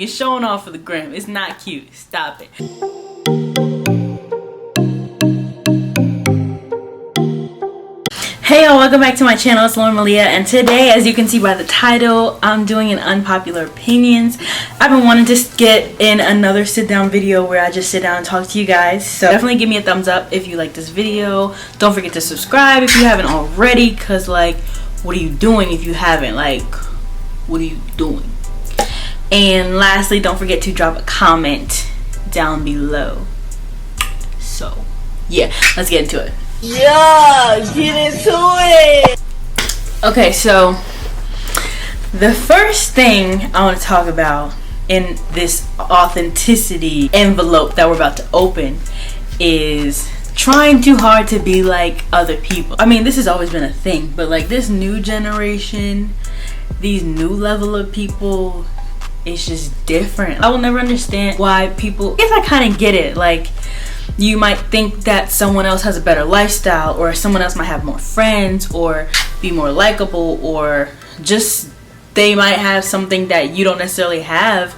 You're showing off for the gram. It's not cute. Stop it. Hey y'all, welcome back to my channel. It's Melia, and today, as you can see by the title, I'm doing an unpopular opinions. I've been wanting to get in another sit down video where I just sit down and talk to you guys. So definitely give me a thumbs up if you like this video. Don't forget to subscribe if you haven't already, cause like, what are you doing if you haven't? Like, what are you doing? And lastly, don't forget to drop a comment down below. So yeah, let's get into it. Yeah, get into it. Okay, so the first thing I want to talk about in this authenticity envelope that we're about to open is trying too hard to be like other people. I mean, this has always been a thing, but like this new generation, these new level of people, it's just different. I will never understand why people, I guess I kind of get it, like you might think that someone else has a better lifestyle, or someone else might have more friends, or be more likable, or just they might have something that you don't necessarily have.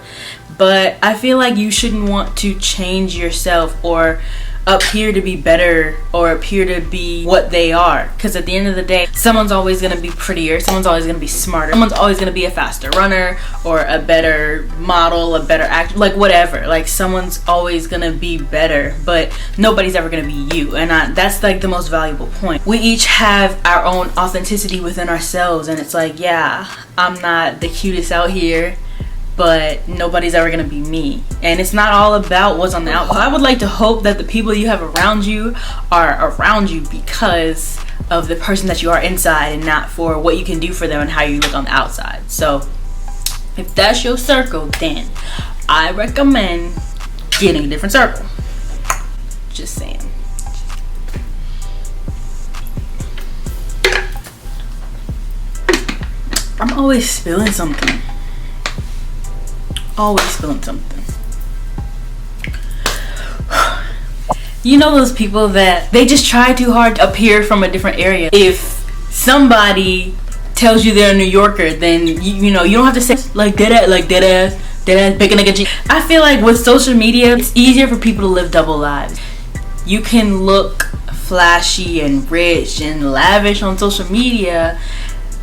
But I feel like you shouldn't want to change yourself or appear to be better or appear to be what they are, because at the end of the day, someone's always going to be prettier, someone's always going to be smarter, someone's always going to be a faster runner or a better model, a better actor, like whatever. Like someone's always going to be better, but nobody's ever going to be you. And that's like the most valuable point. We each have our own authenticity within ourselves, and it's like, yeah, I'm not the cutest out here, but nobody's ever gonna be me. And it's not all about what's on the outside. I would like to hope that the people you have around you are around you because of the person that you are inside, and not for what you can do for them and how you look on the outside. So if that's your circle, then I recommend getting a different circle. Just saying. I'm always spilling something. Always spilling something. You know those people that they just try too hard to appear from a different area. If somebody tells you they're a New Yorker, then you know you don't have to say like dead ass big nigga G. I feel like with social media, it's easier for people to live double lives. You can look flashy and rich and lavish on social media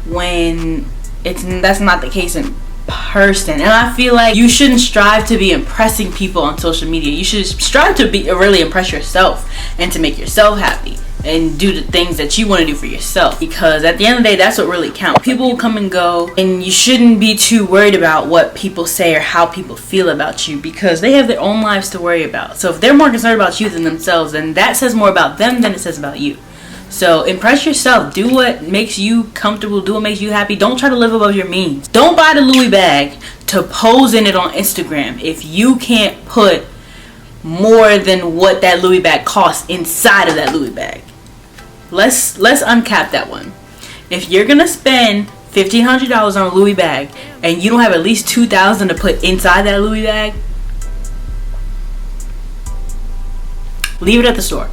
when that's not the case in person. And I feel like you shouldn't strive to be impressing people on social media. You should strive to really impress yourself and to make yourself happy and do the things that you want to do for yourself, because at the end of the day, that's what really counts. People will come and go, and you shouldn't be too worried about what people say or how people feel about you, because they have their own lives to worry about. So if they're more concerned about you than themselves, then that says more about them than it says about you. So impress yourself. Do what makes you comfortable. Do what makes you happy. Don't try to live above your means. Don't buy the Louis bag to pose in it on Instagram if you can't put more than what that Louis bag costs inside of that Louis bag. Let's uncap that one. If you're gonna spend $1,500 on a Louis bag and you don't have at least $2,000 to put inside that Louis bag, leave it at the store.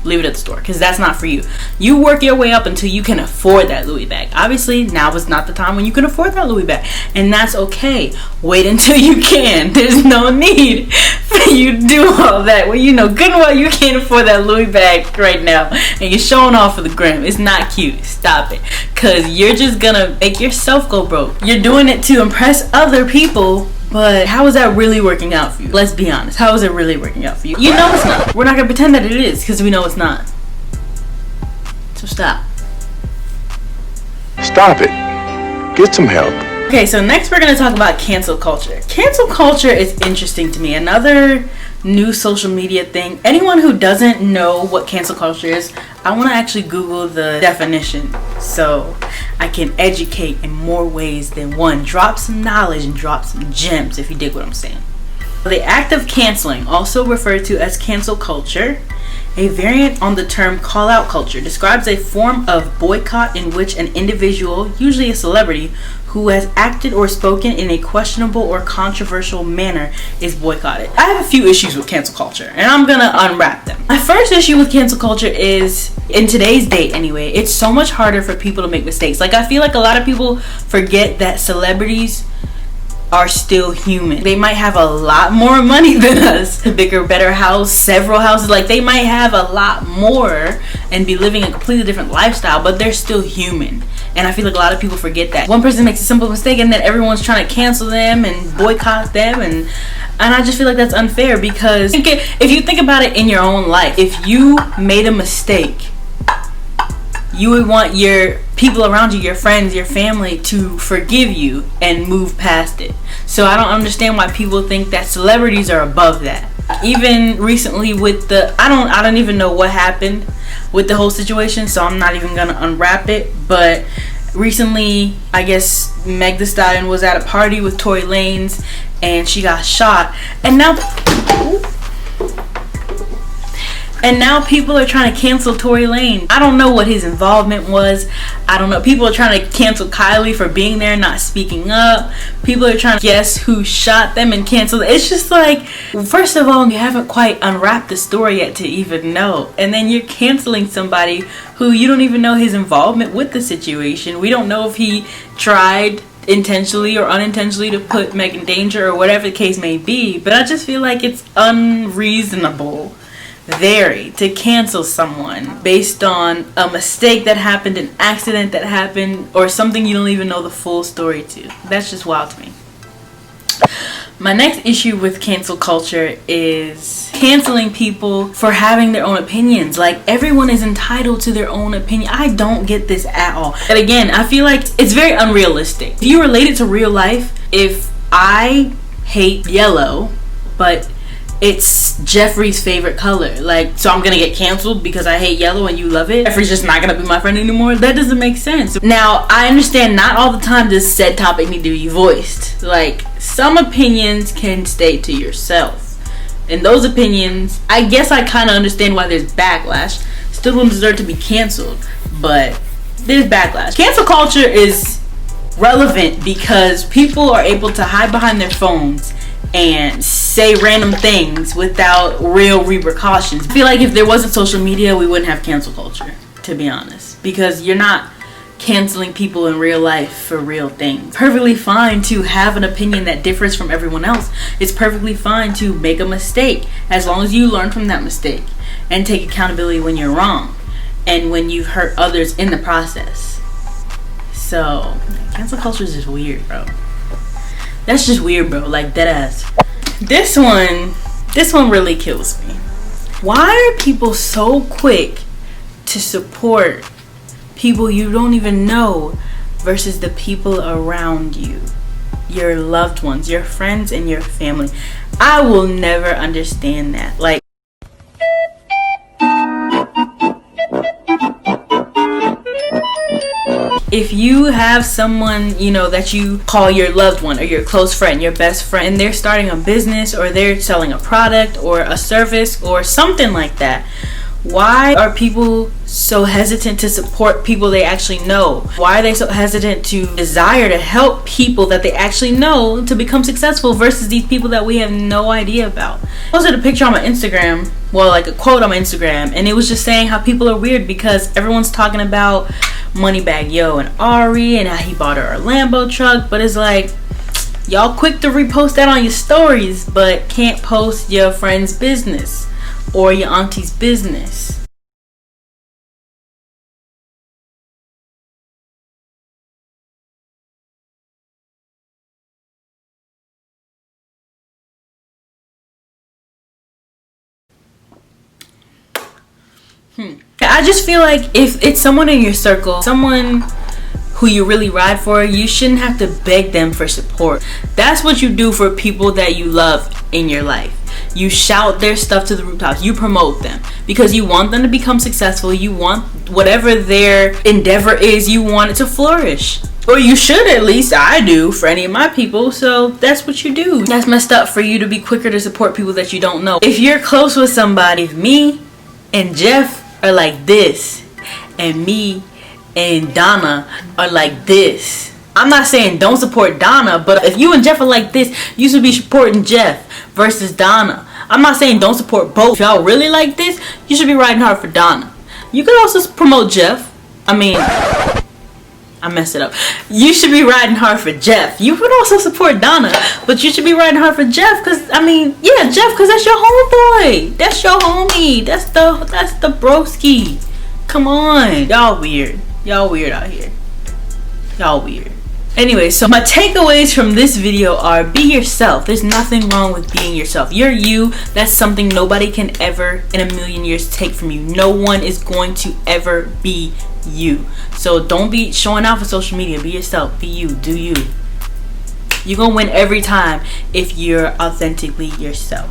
Leave it at the store, because that's not for you. You work your way up until you can afford that Louis bag. Obviously, now is not the time when you can afford that Louis bag, and that's okay. Wait until you can. There's no need for you to do all that. Well, you know good and well you can't afford that Louis bag right now, and you're showing off for the gram. It's not cute. Stop it, because you're just gonna make yourself go broke. You're doing it to impress other people. But how is that really working out for you? Let's be honest. How is it really working out for you? You know it's not. We're not going to pretend that it is, because we know it's not. So stop. Stop it. Get some help. Okay, so next we're going to talk about cancel culture. Cancel culture is interesting to me. Another new social media thing. Anyone who doesn't know what cancel culture is, I want to actually Google the definition so I can educate in more ways than one. Drop some knowledge and drop some gems, if you dig what I'm saying. The act of canceling, also referred to as cancel culture, a variant on the term call-out culture, describes a form of boycott in which an individual, usually a celebrity, who has acted or spoken in a questionable or controversial manner is boycotted. I have a few issues with cancel culture, and I'm gonna unwrap them. My first issue with cancel culture is, in today's date anyway, it's so much harder for people to make mistakes. Like, I feel like a lot of people forget that celebrities are still human. They might have a lot more money than us, a bigger, better house, several houses. Like, they might have a lot more and be living a completely different lifestyle, but they're still human. And I feel like a lot of people forget that. One person makes a simple mistake and then everyone's trying to cancel them and boycott them, and I just feel like that's unfair, because if you think about it in your own life, if you made a mistake, you would want your people around you, your friends, your family, to forgive you and move past it. So I don't understand why people think that celebrities are above that. Even recently with the, I don't even know what happened with the whole situation, so I'm not even gonna unwrap it. But recently, I guess Meg Thee Stallion was at a party with Tory Lanez and she got shot, and now people are trying to cancel Tory Lanez. I don't know what his involvement was. I don't know. People are trying to cancel Kylie for being there, not speaking up. People are trying to guess who shot them and cancel. It's just like, first of all, you haven't quite unwrapped the story yet to even know. And then you're canceling somebody who you don't even know his involvement with the situation. We don't know if he tried intentionally or unintentionally to put Meg in danger or whatever the case may be. But I just feel like it's unreasonable to cancel someone based on a mistake that happened, an accident that happened, or something you don't even know the full story to. That's just wild to me. My next issue with cancel culture is canceling people for having their own opinions. Like, everyone is entitled to their own opinion. I don't get this at all. And again, I feel like it's very unrealistic. If you relate it to real life, if I hate yellow, but it's Jeffrey's favorite color, like, so I'm gonna get canceled because I hate yellow and you love it? Jeffrey's just not gonna be my friend anymore? That doesn't make sense. Now, I understand not all the time does said topic need to be voiced. Like, some opinions can stay to yourself, and those opinions, I guess I kind of understand why there's backlash. Still don't deserve to be canceled, but there's backlash. Cancel culture is relevant because people are able to hide behind their phones and say random things without real repercussions. I feel like if there wasn't social media, we wouldn't have cancel culture, to be honest, because you're not canceling people in real life for real things. Perfectly fine to have an opinion that differs from everyone else. It's perfectly fine to make a mistake, as long as you learn from that mistake and take accountability when you're wrong and when you've hurt others in the process. So cancel culture is just weird, bro. That's just weird, bro. Like, dead ass. This one really kills me. Why are people so quick to support people you don't even know versus the people around you? Your loved ones, your friends, and your family. I will never understand that. Like, if you have someone, you know, that you call your loved one or your close friend, your best friend, and they're starting a business or they're selling a product or a service or something like that, why are people so hesitant to support people they actually know? Why are they so hesitant to desire to help people that they actually know to become successful versus these people that we have no idea about? I posted a picture on my Instagram, well, like a quote on my Instagram, and it was just saying how people are weird because everyone's talking about Moneybag Yo and Ari and how he bought her a Lambo truck, but it's like, y'all quick to repost that on your stories but can't post your friend's business or your auntie's business. I just feel like if it's someone in your circle, someone who you really ride for, you shouldn't have to beg them for support. That's what you do for people that you love in your life. You shout their stuff to the rooftops. You promote them because you want them to become successful. You want whatever their endeavor is, you want it to flourish. Or you should, at least. I do for any of my people. So that's what you do. That's messed up for you to be quicker to support people that you don't know. If you're close with somebody, if me and Jeff are like this and me and Donna are like this, I'm not saying don't support Donna, but if you and Jeff are like this, you should be supporting Jeff versus Donna. I'm not saying don't support both. If y'all really like this, you should be riding hard for Donna. You could also promote Jeff. I mean, I messed it up. You should be riding hard for Jeff. You would also support Donna, but you should be riding hard for Jeff, because I mean, yeah, Jeff, because that's your homeboy. That's your homie. That's the broski. Come on. Y'all weird. Y'all weird out here. Y'all weird. Anyway, so my takeaways from this video are: be yourself. There's nothing wrong with being yourself. You're you. That's something nobody can ever in a million years take from you. No one is going to ever be you. So don't be showing out for social media. Be yourself. Be you. Do you. You're gonna win every time if you're authentically yourself.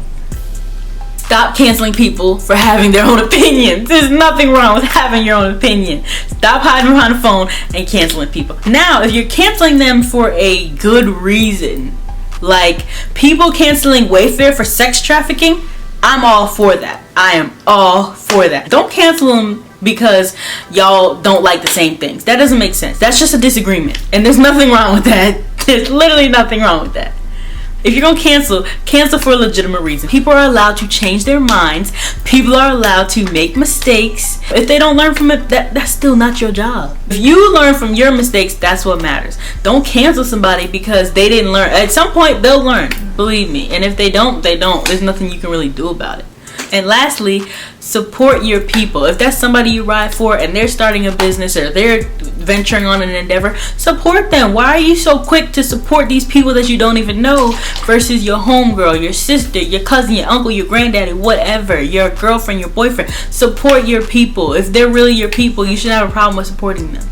Stop canceling people for having their own opinions. There's nothing wrong with having your own opinion. Stop hiding behind the phone and canceling people. Now, if you're canceling them for a good reason, like people canceling Wayfair for sex trafficking, I'm all for that. I am all for that. Don't cancel them because y'all don't like the same things. That doesn't make sense. That's just a disagreement. And there's nothing wrong with that. There's literally nothing wrong with that. If you're gonna cancel for a legitimate reason. People are allowed to change their minds. People are allowed to make mistakes. If they don't learn from it, that's still not your job. If you learn from your mistakes, that's what matters. Don't cancel somebody because they didn't learn. At some point, they'll learn. Believe me. And if they don't, they don't. There's nothing you can really do about it. And lastly, support your people. If that's somebody you ride for and they're starting a business or they're venturing on an endeavor, support them. Why are you so quick to support these people that you don't even know versus your homegirl, your sister, your cousin, your uncle, your granddaddy, whatever, your girlfriend, your boyfriend? Support your people. If they're really your people, you shouldn't have a problem with supporting them.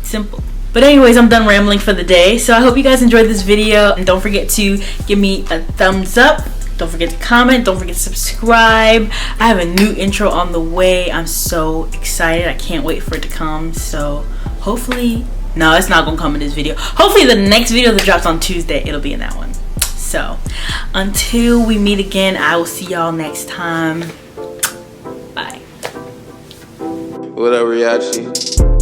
Simple. But anyways, I'm done rambling for the day. So I hope you guys enjoyed this video. And don't forget to give me a thumbs up. Don't forget to comment. Don't forget to subscribe. I have a new intro on the way. I'm so excited. I can't wait for it to come. So hopefully, no, it's not gonna come in this video. Hopefully the next video that drops on Tuesday, it'll be in that one. So until we meet again, I will see y'all next time. Bye. What up, Riachi?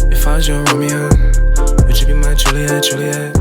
If I was your Romeo, would you be my Juliet, Juliet?